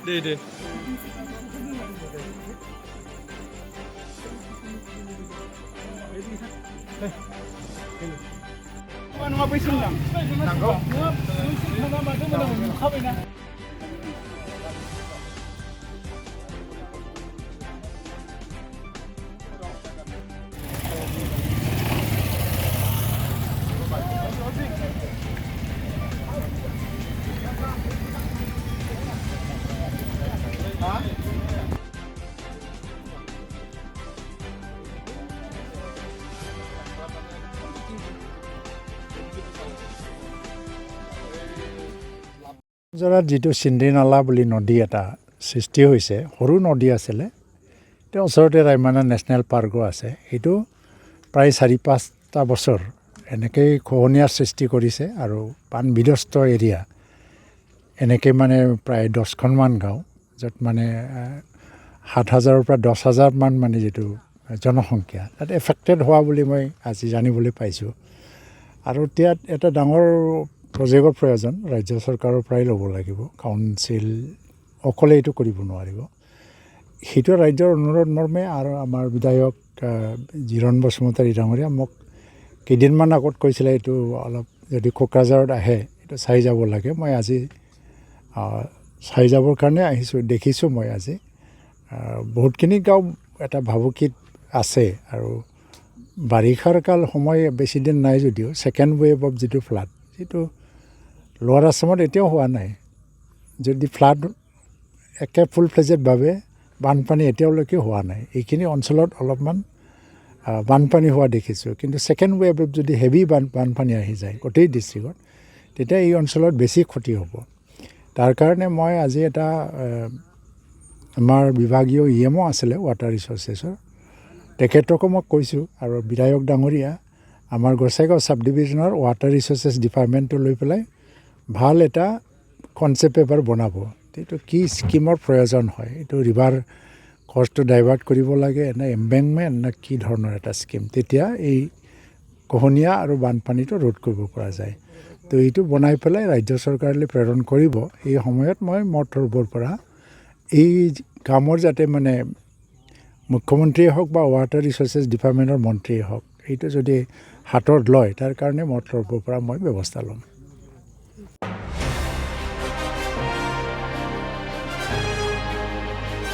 দে জৰাত যিটো চিন্দ্ৰীনালা বুলি নদী এটা সৃষ্টি হৈছে, সৰু নদী আছিলে, এতিয়া ওচৰতে ৰায়মনা নেশ্যনেল পাৰ্কো আছে। সেইটো প্ৰায় 4-5টা বছৰ এনেকেই খহনীয়াৰ সৃষ্টি কৰিছে আৰু বান বিধ্বস্ত এৰিয়া এনেকৈ মানে প্ৰায় 10খনমান গাঁও, য'ত মানে 7,000-ৰ পৰা 10,000 মান মানে যিটো জনসংখ্যা তাত এফেক্টেড হোৱা বুলি মই আজি জানিবলৈ পাইছোঁ। আৰু এতিয়া এটা ডাঙৰ প্ৰজেক্টৰ প্ৰয়োজন ৰাজ্য চৰকাৰৰ পৰাই ল'ব লাগিব, কাউন্সিল অকলে এইটো কৰিব নোৱাৰিব। সেইটো ৰাজ্যৰ অনুৰোধ মৰ্মে আৰু আমাৰ বিধায়ক জিৰণ বসুমতাৰী ডাঙৰীয়া মোক কেইদিনমান আগত কৈছিলে এইটো অলপ যদি কোকৰাঝাৰত আহে এইটো চাই যাব লাগে। মই আজি চাই যাবৰ কাৰণে আহিছোঁ, দেখিছোঁ মই আজি বহুতখিনি গাঁও এটা ভাবুকিত আছে। আৰু বাৰিষাৰ কাল সময় বেছিদিন নাই যদিও ছেকেণ্ড ৱেভ অফ যিটো ফ্লাড, যিটো লোৱাৰ আছামত এতিয়াও হোৱা নাই। যদি ফ্লাড একে ফুল ফ্লেজেডভাৱে বানপানী এতিয়ালৈকে হোৱা নাই। এইখিনি অঞ্চলত অলপমান বানপানী হোৱা দেখিছোঁ, কিন্তু ছেকেণ্ড ৱেভত যদি হেভি বানপানী আহি যায় গোটেই ডিষ্ট্ৰিক্টত, তেতিয়া এই অঞ্চলত বেছি ক্ষতি হ'ব। তাৰ কাৰণে মই আজি এটা আমাৰ বিভাগীয় EMO আছিলে ৱাটাৰ ৰিচৰ্চেছৰ, তেখেতকো মই কৈছোঁ। আৰু বিধায়ক ডাঙৰীয়া আমাৰ গোসাইগাঁও ছাব ডিভিজনৰ ৱাটাৰ ৰিচৰ্চেছ ডিপাৰ্টমেণ্টটো লৈ পেলাই ভাল এটা কনচেপ্ট পেপাৰ বনাব। এইটো কি স্কিমৰ প্ৰয়োজন হয়, এইটো ৰিভাৰ কষ্টটো ডাইভাৰ্ট কৰিব লাগে নে এম্বেংকমেণ্ট নে কি ধৰণৰ এটা স্কিম, তেতিয়া এই খহনীয়া আৰু বানপানীটো ৰোধ কৰিব পৰা যায়। তো এইটো বনাই পেলাই ৰাজ্য চৰকাৰলৈ প্ৰেৰণ কৰিব। এই সময়ত মই মৰ্থৰবৰ পৰা এই কামৰ যাতে মানে মুখ্যমন্ত্ৰীয়ে হওক বা ৱাটাৰ ৰিচৰ্চেছ ডিপাৰ্টমেণ্টৰ মন্ত্ৰীয়ে হওক, এইটো যদি হাতত লয় তাৰ কাৰণে মৰ্থৰবৰ পৰা মই ব্যৱস্থা ল'ম।